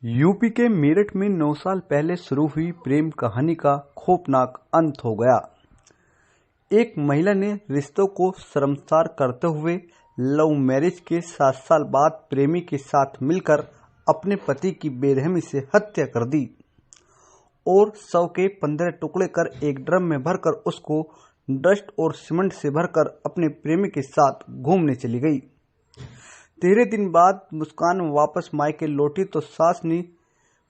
UP के मेरठ में 9 साल पहले शुरू हुई प्रेम कहानी का खौफनाक अंत हो गया। एक महिला ने रिश्तों को शर्मसार करते हुए लव मैरिज के 7 साल बाद प्रेमी के साथ मिलकर अपने पति की बेरहमी से हत्या कर दी और शव के 15 टुकड़े कर एक ड्रम में भरकर उसको डस्ट और सीमेंट से भरकर अपने प्रेमी के साथ घूमने चली गई। 13 दिन बाद मुस्कान वापस मायके लौटी तो सास ने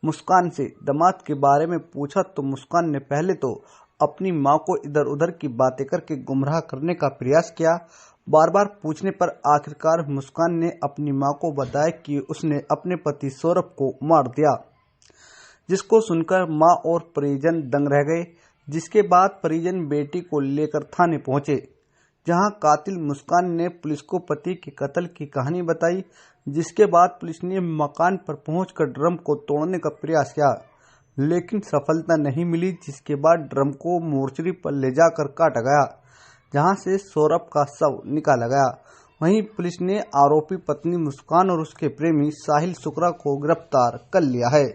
मुस्कान से दामाद के बारे में पूछा तो मुस्कान ने पहले तो अपनी मां को इधर उधर की बातें करके गुमराह करने का प्रयास किया। बार बार पूछने पर आखिरकार मुस्कान ने अपनी मां को बताया कि उसने अपने पति सौरभ को मार दिया, जिसको सुनकर मां और परिजन दंग रह गए। जिसके बाद परिजन बेटी को लेकर थाने पहुंचे, जहां कातिल मुस्कान ने पुलिस को पति के कत्ल की कहानी बताई। जिसके बाद पुलिस ने मकान पर पहुंचकर ड्रम को तोड़ने का प्रयास किया, लेकिन सफलता नहीं मिली। जिसके बाद ड्रम को मोर्चरी पर ले जाकर काटा गया, जहां से सौरभ का शव निकाला गया। वहीं पुलिस ने आरोपी पत्नी मुस्कान और उसके प्रेमी साहिल शुक्ला को गिरफ्तार कर लिया है।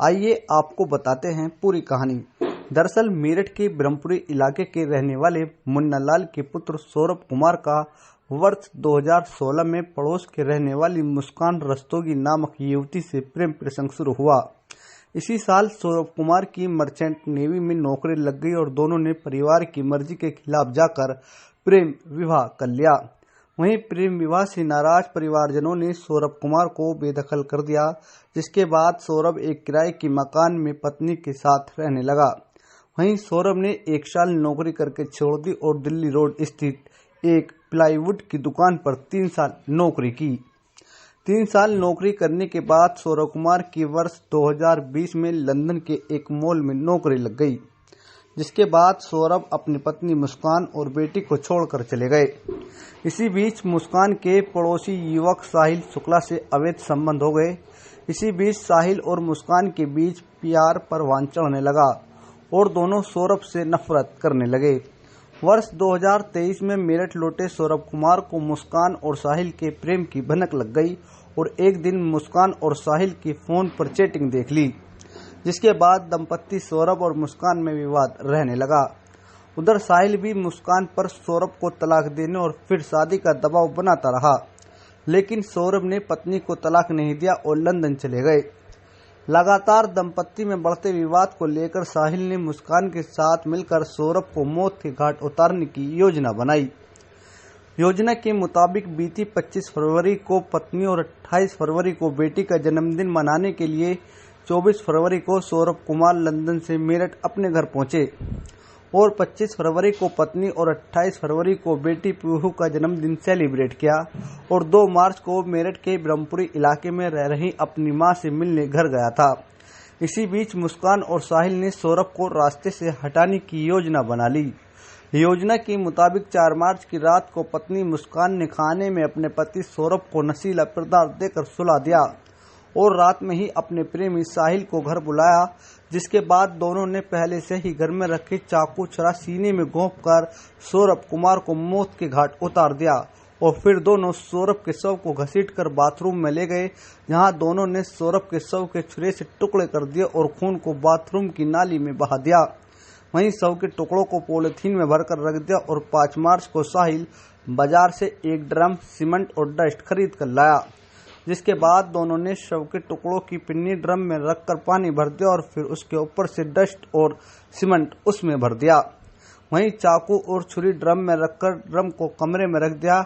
आइए आपको बताते हैं पूरी कहानी। दरअसल मेरठ के ब्रह्मपुरी इलाके के रहने वाले मुन्ना लाल के पुत्र सौरभ कुमार का वर्ष 2016 में पड़ोस के रहने वाली मुस्कान रस्तोगी नामक युवती से प्रेम प्रसंग शुरू हुआ। इसी साल सौरभ कुमार की मर्चेंट नेवी में नौकरी लग गई और दोनों ने परिवार की मर्जी के खिलाफ जाकर प्रेम विवाह कर लिया। वहीं प्रेम विवाह से नाराज परिवारजनों ने सौरभ कुमार को बेदखल कर दिया। जिसके बाद सौरभ एक किराए के मकान में पत्नी के साथ रहने लगा। वहीं सौरभ ने 1 साल नौकरी करके छोड़ दी और दिल्ली रोड स्थित एक प्लाईवुड की दुकान पर 3 साल नौकरी की। 3 साल नौकरी करने के बाद सौरभ कुमार की वर्ष 2020 में लंदन के एक मॉल में नौकरी लग गई। जिसके बाद सौरभ अपनी पत्नी मुस्कान और बेटी को छोड़कर चले गए। इसी बीच मुस्कान के पड़ोसी युवक साहिल शुक्ला से अवैध संबंध हो गए। इसी बीच साहिल और मुस्कान के बीच प्यार परवान चढ़ने लगा और दोनों सौरभ से नफरत करने लगे। वर्ष 2023 में मेरठ लौटे सौरभ कुमार को मुस्कान और साहिल के प्रेम की भनक लग गई और एक दिन मुस्कान और साहिल की फोन पर चैटिंग देख ली। जिसके बाद दंपत्ति सौरभ और मुस्कान में विवाद रहने लगा। उधर साहिल भी मुस्कान पर सौरभ को तलाक देने और फिर शादी का दबाव बनाता रहा, लेकिन सौरभ ने पत्नी को तलाक नहीं दिया और लंदन चले गए। लगातार दंपत्ति में बढ़ते विवाद को लेकर साहिल ने मुस्कान के साथ मिलकर सौरभ को मौत के घाट उतारने की योजना बनाई। योजना के मुताबिक बीती 25 फरवरी को पत्नी और 28 फरवरी को बेटी का जन्मदिन मनाने के लिए 24 फरवरी को सौरभ कुमार लंदन से मेरठ अपने घर पहुंचे और 25 फरवरी को पत्नी और 28 फरवरी को बेटी पीहू का जन्मदिन सेलिब्रेट किया और 2 मार्च को मेरठ के ब्रह्मपुरी इलाके में रह रही अपनी मां से मिलने घर गया था। इसी बीच मुस्कान और साहिल ने सौरभ को रास्ते से हटाने की योजना बना ली। योजना के मुताबिक 4 मार्च की रात को पत्नी मुस्कान ने खाने में अपने पति सौरभ को नशीला पदार्थ देकर सुला दिया और रात में ही अपने प्रेमी साहिल को घर बुलाया। जिसके बाद दोनों ने पहले से ही घर में रखे चाकू छुरा सीने में घोंपकर सौरभ कुमार को मौत के घाट उतार दिया और फिर दोनों सौरभ के शव को घसीटकर बाथरूम में ले गए, जहां दोनों ने सौरभ के शव के छुरे से टुकड़े कर दिए और खून को बाथरूम की नाली में बहा दिया। वहीं शव के टुकड़ों को पॉलिथीन में भरकर रख दिया और 5 मार्च को साहिल बाजार से एक ड्रम सीमेंट और डस्ट खरीद कर लाया। जिसके बाद दोनों ने शव के टुकड़ों की पिन्नी ड्रम में रखकर पानी भर दिया और फिर उसके ऊपर से डस्ट और सीमेंट उसमें भर दिया। वहीं चाकू और छुरी ड्रम में रखकर ड्रम को कमरे में रख दिया।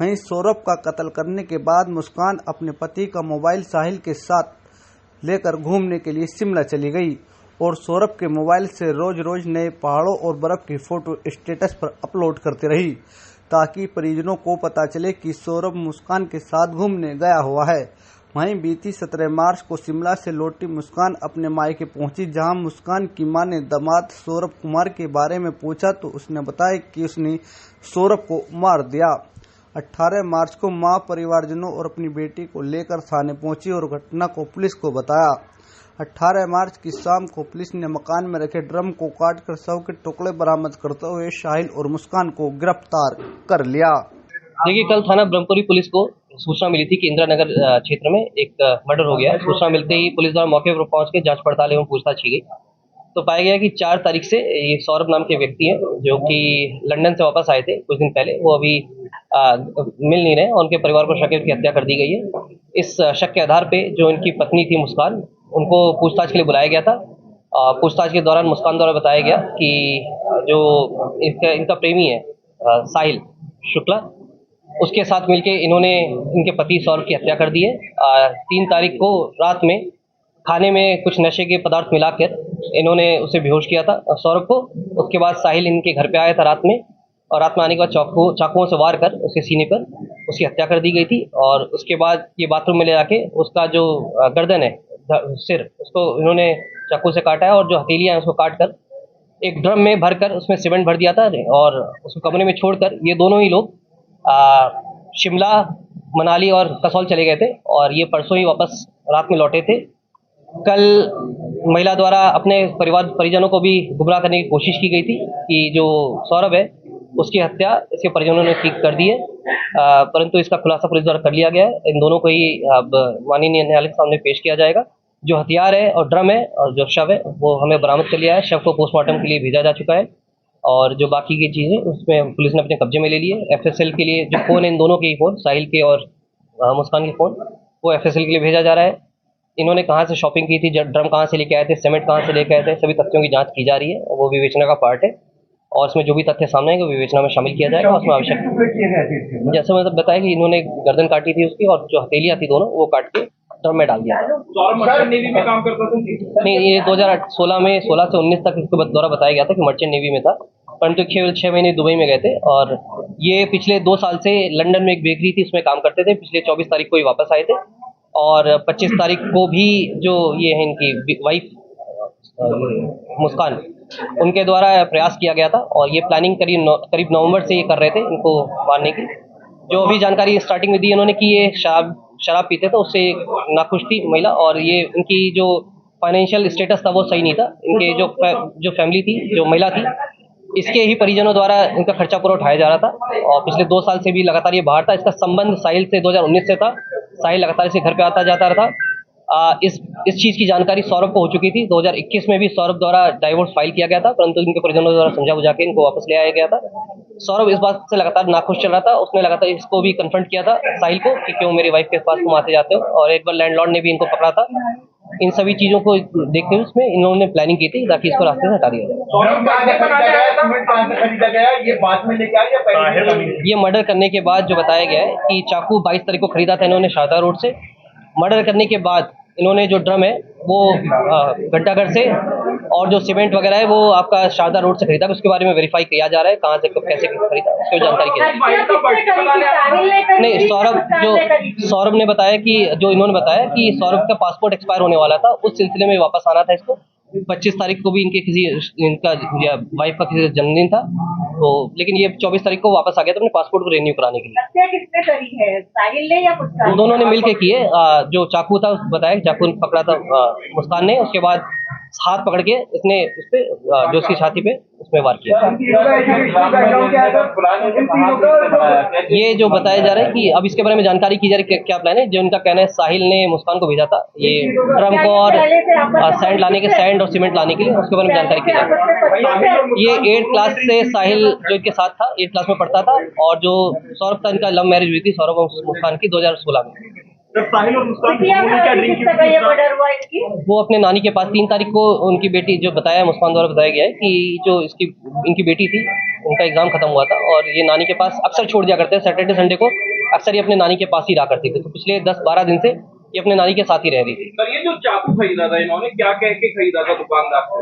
वहीं सौरभ का कत्ल करने के बाद मुस्कान अपने पति का मोबाइल साहिल के साथ लेकर घूमने के लिए शिमला चली गई और सौरभ के मोबाइल से रोज रोज नए पहाड़ों और बर्फ की फोटो स्टेटस पर अपलोड करती रही, ताकि परिजनों को पता चले कि सौरभ मुस्कान के साथ घूमने गया हुआ है। वहीं बीती 17 मार्च को शिमला से लौटी मुस्कान अपने मायके पहुंची, जहां मुस्कान की मां ने दामाद सौरभ कुमार के बारे में पूछा तो उसने बताया कि उसने सौरभ को मार दिया। 18 मार्च को मां परिवारजनों और अपनी बेटी को लेकर थाने पहुंची और घटना को पुलिस को बताया। 18 मार्च की शाम को पुलिस ने मकान में रखे ड्रम को काटकर शव के टुकड़े बरामद करते हुए साहिल और मुस्कान को गिरफ्तार कर लिया। देखिए, कल थाना ब्रह्मपुरी पुलिस को सूचना मिली थी कि इंदिरा नगर क्षेत्र में एक मर्डर हो गया है। सूचना मिलते ही पुलिस द्वारा मौके पर पहुंच के जांच पड़ताल एवं पूछताछ की गई, तो पाया गया कि 4 तारीख से ये सौरभ नाम के व्यक्ति हैं जो कि लंदन से वापस आए थे कुछ दिन पहले, वो अभी मिल नहीं रहे। उनके परिवार को शक है कि हत्या कर दी गई है। इस शक के आधार पे जो इनकी पत्नी थी मुस्कान, उनको पूछताछ के लिए बुलाया गया था। पूछताछ के दौरान मुस्कान द्वारा बताया गया कि जो इनका प्रेमी है साहिल शुक्ला, उसके साथ मिलके इन्होंने इनके पति सौरभ की हत्या कर दी है। 3 तारीख को रात में खाने में कुछ नशे के पदार्थ मिलाकर इन्होंने उसे बेहोश किया था सौरभ को। उसके बाद साहिल इनके घर पे आया था रात में, और रात में आने के बाद चाकुओं से वार कर उसके सीने पर उसकी हत्या कर दी गई थी। और उसके बाद ये बाथरूम में ले जाके उसका जो गर्दन है, सिर, उसको इन्होंने चाकू से काटा है, और जो हथेलियां हैं उसको काट कर एक ड्रम में भरकर उसमें सीमेंट भर दिया था और उसको कमरे में छोड़कर ये दोनों ही लोग शिमला, मनाली और कसौल चले गए थे, और ये परसों ही वापस रात में लौटे थे। कल महिला द्वारा अपने परिजनों को भी गुमराह करने की कोशिश की गई थी कि जो सौरभ है उसकी हत्या इसके परिजनों ने कर दी है, परंतु इसका खुलासा पुलिस द्वारा कर लिया गया है। इन दोनों को ही अब माननीय न्यायालय के सामने पेश किया जाएगा। जो हथियार है और ड्रम है और जो शव है वो हमें बरामद कर लिया है। शव को पोस्टमार्टम के लिए भेजा जा चुका है, और जो बाकी की चीज़ें उसमें पुलिस ने अपने कब्जे में ले ली है। एफएसएल के लिए जो फ़ोन है, इन दोनों के ही फ़ोन, साहिल के और मुस्कान के फ़ोन, वो एफएसएल के लिए भेजा जा रहा है। इन्होंने कहाँ से शॉपिंग की थी, ड्रम कहाँ से लेके आए थे, सीमेंट कहाँ से लेके आए थे, सभी तथ्यों की जांच की जा रही है। वो विवेचना का पार्ट है, और इसमें जो भी तथ्य सामने आएंगे वो विवेचना में शामिल किया जाएगा। उसमें आवश्यक, जैसे मैंने बताया कि इन्होंने गर्दन काटी थी उसकी, और जो हथेलियाँ थी दोनों वो काट के ड्रम में डाल दिया था। मर्चेंट नेवी में काम करता था? नहीं, ये 2016 में 16 से 19 तक इसके द्वारा बताया गया था कि मर्चेंट नेवी में था, परंतु 6 महीने दुबई में गए थे। और ये पिछले 2 साल से लंदन में एक बेकरी थी उसमें काम करते थे। पिछले 24 तारीख को ही वापस आए थे, और 25 तारीख को भी जो ये है इनकी वाइफ मुस्कान, उनके द्वारा प्रयास किया गया था, और ये प्लानिंग करीब नवंबर से ये कर रहे थे इनको मारने की। जो अभी जानकारी स्टार्टिंग में दी इन्होंने कि ये शराब पीते थे, उससे नाखुश थी महिला, और ये इनकी जो फाइनेंशियल स्टेटस था वो सही नहीं था। इनके जो फैमिली थी, जो महिला थी, इसके ही परिजनों द्वारा इनका खर्चा पूरा उठाया जा रहा था, और पिछले 2 साल से भी लगातार ये बाहर था। इसका संबंध साहिल से 2019 से था। साहिल लगातार इसे घर पे आता जाता रहा। इस चीज़ की जानकारी सौरभ को हो चुकी थी। 2021 में भी सौरभ द्वारा डाइवोर्स फाइल किया गया था, परंतु इनके परिजनों द्वारा समझा बुझा के इनको वापस ले आया गया था। सौरभ इस बात से लगातार नाखुश चल रहा था। उसने लगातार इसको भी कन्फ्रंट किया था साहिल को कि क्यों मेरी वाइफ के पास तुम आते जाते हो, और एक बार लैंडलॉर्ड ने भी इनको पकड़ा था। इन सभी चीज़ों को देखते हुए उसमें इन्होंने प्लानिंग की थी ताकि इसको रास्ते से हटा दिया जाए। ये मर्डर करने के बाद जो बताया गया है कि चाकू 22 तारीख को खरीदा था इन्होंने शारदा रोड से। मर्डर करने के बाद इन्होंने जो ड्रम है वो घंटाघर से, और जो सीमेंट वगैरह है वो आपका शारदा रोड से खरीदा। उसके बारे में वेरीफाई किया जा रहा है कहाँ से कब कैसे खरीदा, उसकी जानकारी की नहीं। सौरभ ने बताया कि जो इन्होंने बताया कि सौरभ का पासपोर्ट एक्सपायर होने वाला था, उस सिलसिले में वापस आना था इसको। 25 तारीख को भी इनका वाइफ का किसी जन्मदिन था, तो लेकिन ये 24 तारीख को वापस आ गया था अपने पासपोर्ट को रिन्यू कराने के लिए। हत्या किसने करी है, साहिल ने या मुस्कान? दोनों ने मिलके किए। जो चाकू था बताया, चाकू पकड़ा था मुस्कान ने, उसके बाद हाथ पकड़ के इसने उस पे जो उसकी छाती पे उसमें वार किया। ये जो बताया जा रहा है कि अब इसके बारे में जानकारी की जा रही है क्या प्लान है। जो इनका कहना है साहिल ने मुस्कान को भेजा था ये ड्रम को और सैंड और सीमेंट लाने के लिए, उसके बारे में जानकारी की जा रही है। ये 8th क्लास से साहिल जो इनके साथ था 8th क्लास में पढ़ता था, और जो सौरभ था इनका लव मैरिज हुई थी सौरभ और मुस्कान की 2016 में। साहिल और मुस्कान क्या ड्रिंक की? वो अपने नानी के पास 3 तारीख को उनकी बेटी, जो बताया मुस्कान द्वारा बताया गया है कि जो इनकी बेटी थी उनका एग्जाम खत्म हुआ था, और ये नानी के पास अक्सर छोड़ दिया करते हैं। सैटरडे संडे को अक्सर ये अपने नानी के पास ही रहा करती थी, तो पिछले 10-12 दिन से ये अपने नानी के साथ ही रह रही थी। सर, ये जो चाकू खरीदा था इन्होंने क्या कह के खरीदा था दुकानदार से?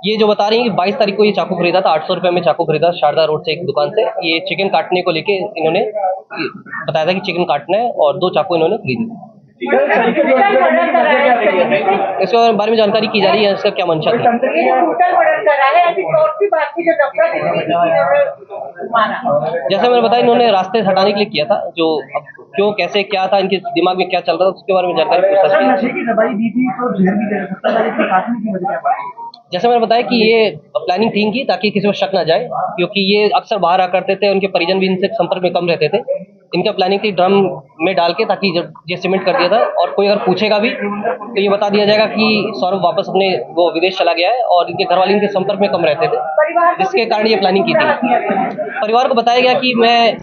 ये जो बता रही है कि 22 तारीख को ये चाकू खरीदा था, 800 रुपये में चाकू खरीदा शारदा रोड से एक दुकान से। ये चिकन काटने को लेके इन्होंने बताया था कि चिकन काटना है, और 2 चाकू इन्होंने खरीदी। इसके बारे में जानकारी की जा रही है, इसका क्या मंशा था। जैसे मैंने बताया इन्होंने रास्ते से हटाने के लिए किया था। जो अब क्यों कैसे क्या था, इनके दिमाग में क्या चल रहा था, उसके बारे में जानकारी पूछताछ की। जैसे मैंने बताया कि ये प्लानिंग थी इनकी ताकि किसी को शक ना जाए, क्योंकि ये अक्सर बाहर आ करते थे, उनके परिजन भी इनसे संपर्क में कम रहते थे। इनका प्लानिंग थी ड्रम में डाल के, ताकि जब ये सीमेंट कर दिया था, और कोई अगर पूछेगा भी तो ये बता दिया जाएगा कि सौरभ वापस अपने वो विदेश चला गया है, और इनके घर वाले इनके संपर्क में कम रहते थे, जिसके कारण ये प्लानिंग की थी। परिवार को बताया गया कि मैं